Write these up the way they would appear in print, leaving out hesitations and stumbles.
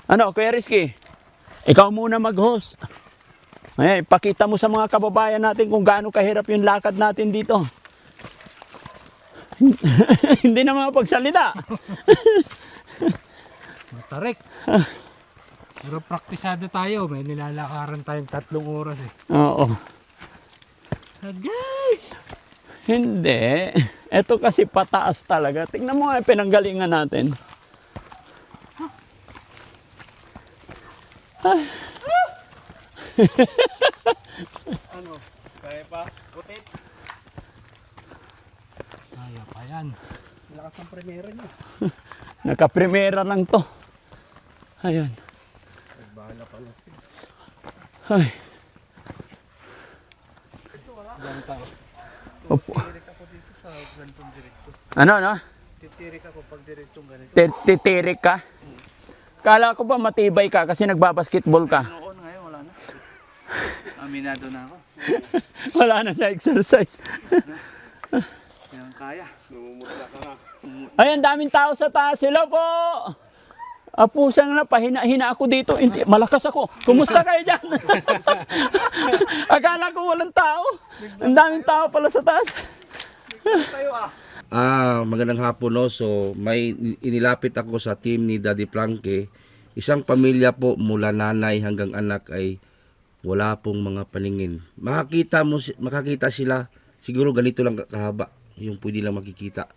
Ano, Kuya Rizky? Ikaw muna mag-host. Ay, ipakita mo sa mga kababayan natin kung gaano kahirap yung lakad natin dito. Hindi na mapagsalita. Matarik. Pero praktisado tayo. May nilalakaran tayong 3 oras eh. Oo. Agay! Hindi. Ito kasi pataas talaga. Tingnan mo nga yung pinanggalingan natin. Ano? Kaya pa? Putit? Kaya pa yan. Lakas ng primera niya. Naka-primera lang to. Ayan. Bahala pa lang siya. Ay. Ilang tao. Opo. Titirik ako dito sa ganitong direkto. Ano? Titirik ako pag direktong ganito. Titirik ka? Kala ko ba matibay ka kasi nagbabasketball ka? Noon ngayon wala na. Aminado na ako. Wala na sa exercise. Yan kaya. Namumutla ka na. Ay, ang daming tao sa taas. Hello po! Pusang na, pahina-hina ako dito. Hindi, malakas ako. Kumusta kayo dyan? Akala ko walang tao. Ang daming tao pala sa taas. Tayo Magandang hapon no. So, may inilapit ako sa team ni Daddy Frankie. Isang pamilya po mula nanay hanggang anak ay wala pong mga paningin. Makakita sila, siguro ganito lang kahaba, yung pwede lang makikita.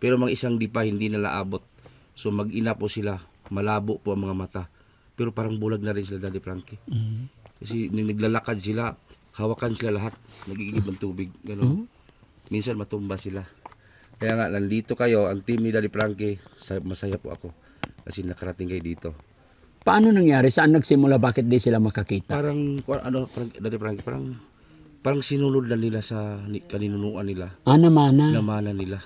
Pero mga isang dipa hindi nila abot. So mag-ina po sila, malabo po ang mga mata. Pero parang bulag na rin sila, Daddy Frankie. Kasi nung naglalakad sila, hawakan sila lahat, nagigib ng tubig, gano'n. Minsan matumba sila. Kaya nga, nandito kayo, ang team ni Daddy Frankie, masaya po ako. Kasi nakarating kayo dito. Paano nangyari? Saan nagsimula? Bakit di sila makakita? Parang Daddy Frankie, parang sinunod na nila sa kaninunuan nila. Namana. Namana nila.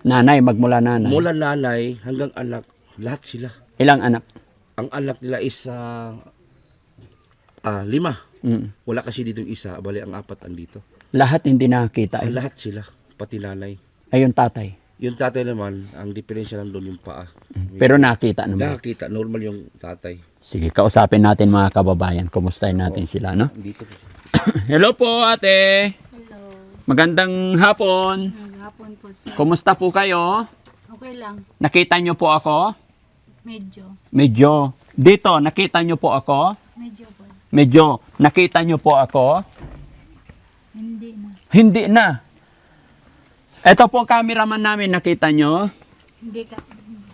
Nanay, magmula nanay. Mula nanay hanggang anak, lahat sila. Ilang anak? Ang anak nila is 5. Wala kasi dito yung isa, bali ang 4 andito. Lahat hindi nakakita. Lahat sila, pati nanay. Ayun, tatay. Yung tatay naman, ang diferensya lang doon yung paa. Pero nakita naman. Nakakita, normal yung tatay. Sige, kausapin natin mga kababayan. Kumustahin natin sila, no? Dito po siya. Hello po, ate. Hello. Magandang hapon. Maghapon po sir. Kumusta po kayo? Okay lang. Nakita niyo po ako? Medyo. Medyo. Dito, nakita niyo po ako? Medyo po. Medyo. Nakita niyo po ako? Hindi na. Hindi na. Ito po ang cameraman namin, nakita nyo? Hindi ka.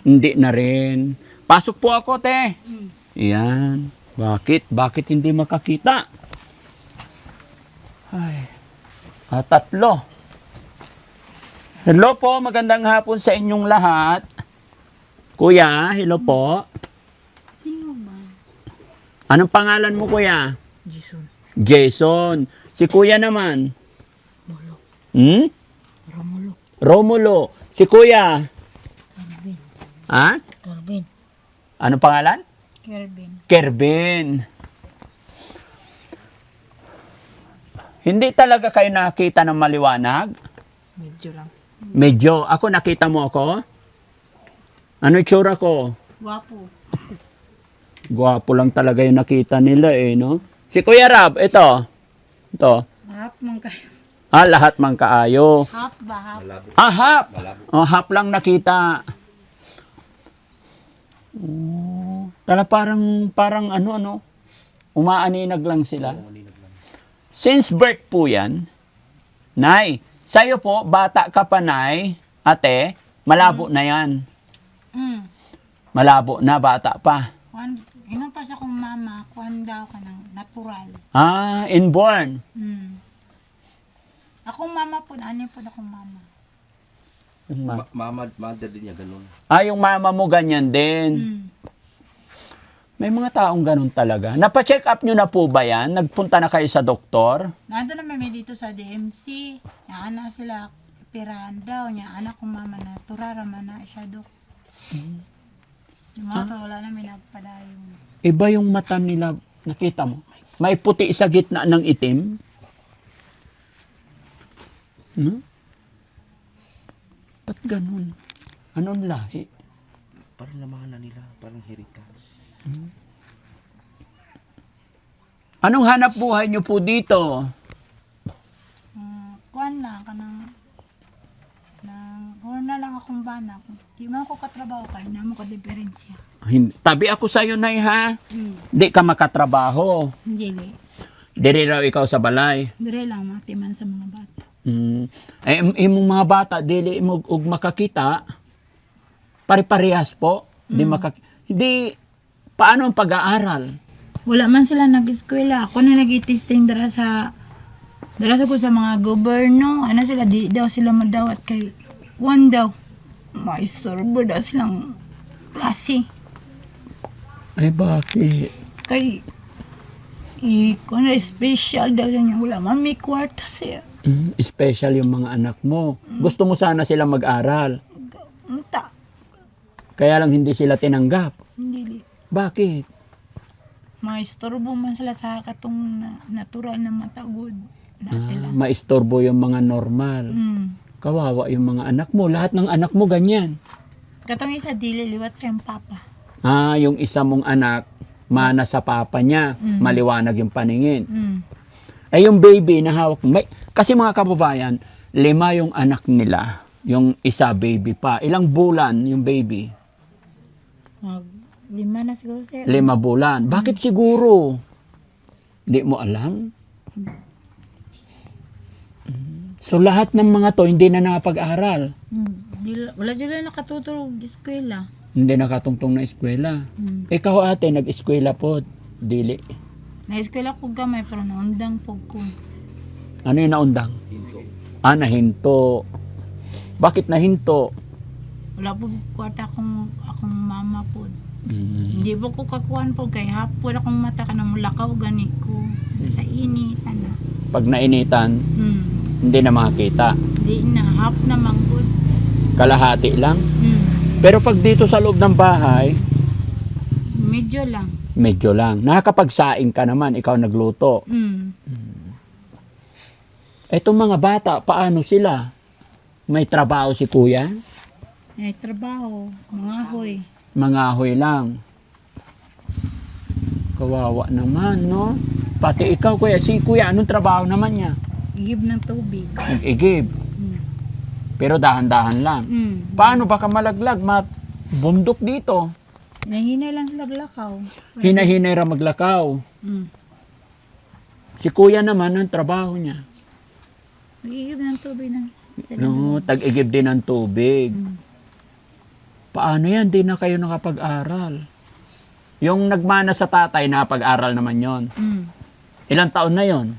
Hindi na rin. Pasok po ako, te. Mm. Yan. Bakit? Bakit hindi makakita? Ay. 3. Hello po, magandang hapon sa inyong lahat. Kuya, hello po. Sino ba? Anong pangalan mo, kuya? Jason. Jason. Si kuya naman? Molo. Romulo. Romulo. Si kuya? Kervin. Ha? Kervin. Anong pangalan? Kervin. Kervin. Hindi talaga kayo nakita ng maliwanag? Medyo lang. Medyo. Ako, nakita mo ako? Ano itsura ko? Guwapo. Gwapo lang talaga yung nakita nila eh, no? Si Kuya Rab, ito. Ito. Half man kayo. Lahat mang kaayo. Half ba? Half. Half. Half lang nakita. Parang ano, umaaninag lang sila. Since birth po yan, Nay, sa'yo po, bata ka pa, Nay, ate, malabo na yan. Malabo na, bata pa. Inon pa sa kong mama, kuhan daw ka ng natural. Inborn. Akong mama po, ano po akong mama? Mother din niya, ganun. Yung mama mo ganyan din. May mga taong ganun talaga. Napa-check up nyo na po ba yan? Nagpunta na kayo sa doktor? Nando naman may dito sa DMC. Yung anak sila, pirahan daw. Yung anak kong mama na, turaraman na siya, dok. Yung mga wala namin nagpadayon. Iba yung mata nila. Nakita mo? May puti sa gitna ng itim. Ba't ganun? Anong lahi? Parang namana nila, parang heritage. Anong hanap buhay niyo po dito? Kuan lang, kung na lang akong bana. Di man ako katrabaho kayo, na mo ka diferensya. Tabi ako sa'yo, Nay, ha? Di ka makatrabaho. Dili. Diri raw ikaw sa balay. Dire lang, matiman sa mga bata. Imong mga bata, dili mo og makakita, pare-parehas po. Hindi, paano ang pag-aaral? Wala man sila nag-eskwela. Ako na nag-testing dara sa ko sa mga gobyerno. Ano sila, di daw sila madawat kay Juan daw. Maistorbo daw silang klase. Ay, bakit? Kay, kung na special daw niya, wala man may kwarta siya. Special yung mga anak mo. Gusto mo sana sila mag-aral. Unta. Kaya lang hindi sila tinanggap. Dili. Bakit? Maistorbo man sila sa katong natural na matagod na sila. Maistorbo yung mga normal. Kawawa yung mga anak mo. Lahat ng anak mo ganyan. Katong isa dili liwat sa yung papa. Yung isa mong anak, mana sa papa niya. Maliwanag yung paningin. Eh yung baby na hawak mo. Kasi mga kababayan, 5 yung anak nila. Yung isa baby pa. Ilang bulan yung baby? 5 na siguro sir. 5 bulan. Bakit siguro? Di mo alam? So lahat ng mga to hindi na nakapag-aral. Wala sila nakatutulog sa eskwela. Hindi nakatungtong na eskwela. Ikaw ate, nag-eskwela po. Dili. Na-eskwela ko gamay pero naundang po ko. Ano yung naundang? Hinto. Nahinto. Bakit nahinto? Wala po kwarta akong mama po. Hindi po ko kakuhan po kay hapon akong mata ka na mulakaw gani ko. Sa init, ano. Pag nainitan, hindi na makakita. Di na, half na manggod. Kalahati lang. Pero pag dito sa loob ng bahay, Medyo lang. medyo lang. Nakakapagsaing ka naman, ikaw nagluto. Etong mga bata, paano sila? May trabaho si kuya? Trabaho, mga hoy. Mga ahoy lang. Kawawa naman, no? Pati ikaw, kuya. Si kuya, anong trabaho naman niya? Igib ng tubig. Nag-igib. Pero dahan-dahan lang. Paano baka malaglag, bundok dito? Nahinay lang sila glakaw. Hinahinay ra maglakaw. Si kuya naman, ang trabaho niya. Igib ng tubig ng No, tag-igib din ng tubig. Paano yan? Di na kayo nakapag-aral. Yung nagmana sa tatay, nakapag-aral naman yon. Ilang taon na yon?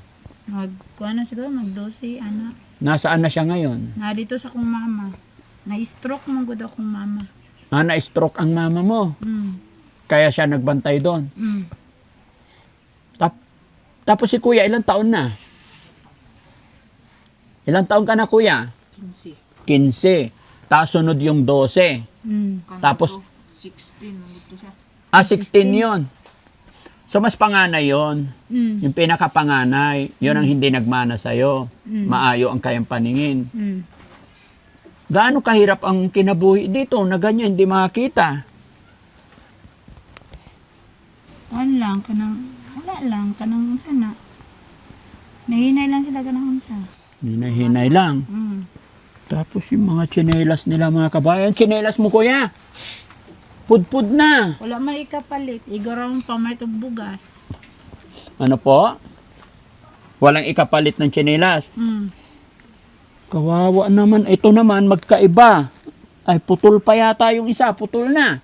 Kuha na siguro, mag-12, anak. Nasaan na siya ngayon? Na dito sa kong mama. Na-stroke manggod akong mama. Na-stroke ang mama mo. Kaya siya nagbantay doon. Tapos si kuya, ilang taon na? Ilang taon ka na, kuya? 15. Tapos sunod yung 12. Tapos, 16 yon. So, mas panganay yon. Yung pinakapanganay, yon ang hindi nagmana sa'yo. Maayo ang kayang paningin. Gaano kahirap ang kinabuhi dito na ganyan, hindi makakita? Wala lang, kanang sana. Nahinay lang sila kanang unsa. Hinay lang. Tapos yung mga tsinelas nila, mga kabayan. Tsinelas mo, kuya. Pudpud na. Wala man ikapalit. Igarawang pamalit og bugas. Ano po? Walang ikapalit ng tsinelas. Kawawa naman. Ito naman, magkaiba. Ay, putol pa yata yung isa. Putol na.